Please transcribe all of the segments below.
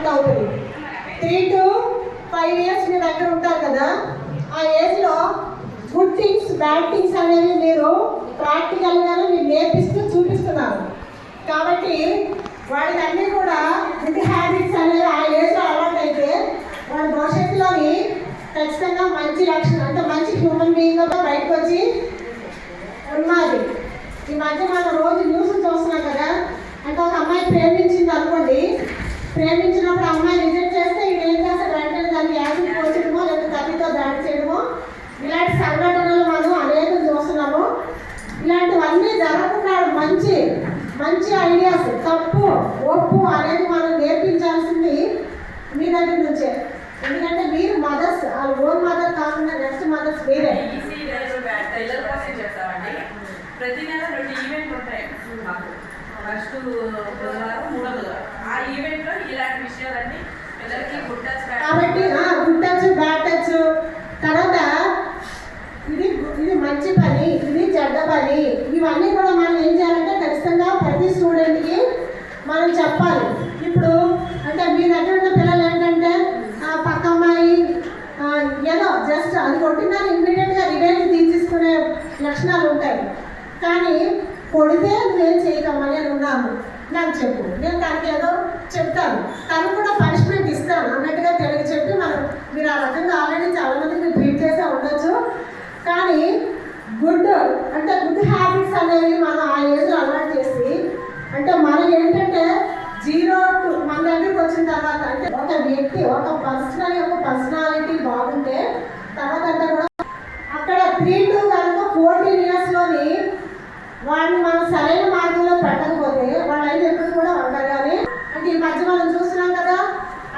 Set అవుతుంది. 3 to 5 years మీ దగ్గర ఉంటారు కదా, ఆ ఏజ్లో గుడ్ థింగ్స్ బ్యాడ్ థింగ్స్ అనేవి మీరు ప్రాక్టికల్గానే మీరు నేర్పిస్తూ చూపిస్తున్నారు. కాబట్టి వాడికి అన్నీ కూడా గుడ్ హ్యాబిట్స్ అనేవి ఆ ఏజ్లో అలవాటు అయితే వాడి భవిష్యత్తులోని ఖచ్చితంగా మంచి లక్షణం అంటే మంచి హ్యూమన్ బీయింగ్గా బయటకు వచ్చి ఉన్నది. ఈ మధ్య మనం రోజు న్యూస్ చూస్తున్నాం కదా, అంటే ఒక అమ్మాయి ప్రేమించింది అనుకోండి, ప్రేమించినప్పుడు అమ్మాయి రిజెక్ట్ చేస్తే ఇది ఏం చేస్తాడు, వెంటనే దాన్ని యాసిడ్ పోర్చడమో లేదా కత్తితో దాడి చేయడమో, ఇలాంటి సంఘటనలు మనం అనేకం చూస్తున్నాము. ఇలాంటివన్నీ జరగకుండా మంచి మంచి ఐడియాస్ తప్పు ఒప్పు అనేది మనం నేర్పించాల్సింది మీ దగ్గర నుంచే. ఎందుకంటే మీరు మదర్స్, వాళ్ళ ఓన్ మదర్ కాకుండా నెక్స్ట్ మదర్స్ వేరే. ప్రతి నెల 2 ఈవెంట్లు ఉంటాయి మాకు. ఫస్ట్ బుధవారం, 3వ బుధవారం. ఆ ఈవెంట్లో ఇలాంటి విషయాలన్నీ పిల్లలకి గుడ్ టచ్ కాబట్టి గుడ్ టచ్ బ్యాడ్ టచ్, తర్వాత ఇది మంచి పని, ఇది చెడ్డ పని, ఇవన్నీ కూడా మనం ఏం చేయాలంటే ఖచ్చితంగా ప్రతి స్టూడెంట్కి మనం చెప్పాలి. ఇప్పుడు అంటే మీ దగ్గర ఉన్న పిల్లలు ఏంటంటే పక్క అమ్మాయి ఏదో జస్ట్ అది కొట్టినా ఇమ్మీడియట్గా రివెంజ్ తీర్చుకునే లక్షణాలు ఉంటాయి. కానీ కొడితే నువ్వేం చేయకమ్మా, నేను ఉన్నాను, నాకు చెప్పు, నేను తనకి ఏదో చెప్తాను, తనకు కూడా పనిష్మెంట్ ఇస్తాను అన్నట్టుగా తెలియ చెప్పి మీరు ఆ రకంగా ఆల్రెడీ చాలామందికి ట్రీట్ చేసే ఉండొచ్చు. కానీ గుడ్ హ్యాబిట్స్ అనేవి మనం ఆ ఏజ్లో అలవాటు చేసి, అంటే మనం ఏంటంటే 0 to మన దగ్గరికి వచ్చిన తర్వాత అంటే ఒక వ్యక్తి ఒక పర్సనాలిటీ బాగుంటే తర్వాత అంతా కూడా అక్కడ 3 to 14 yearsలోని వాడిని మనం సరైన మార్గంలో పెట్టకపోతే వాళ్ళ అయితే ఎప్పుడు కూడా ఉండగానే అంటే ఈ మధ్య మనం చూస్తున్నాం కదా,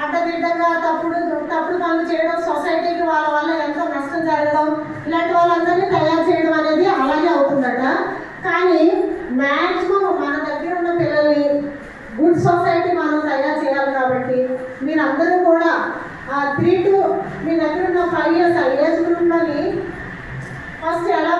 అడ్డదిడ్డంగా తప్పుడు పనులు చేయడం, సొసైటీకి వాళ్ళ వల్ల ఎంతో నష్టం జరగడం, ఇలాంటి వాళ్ళందరినీ తయారు చేయడం అనేది అలాగే అవుతుందట. కానీ మ్యాక్సిమం మన దగ్గర ఉన్న పిల్లల్ని గుడ్ సొసైటీ మనం తయారు చేయాలి. కాబట్టి మీరందరూ కూడా 3 to మీ దగ్గర ఉన్న 5 years ఆ ఏజ్ గ్రూప్లోని ఫస్ట్ ఎలా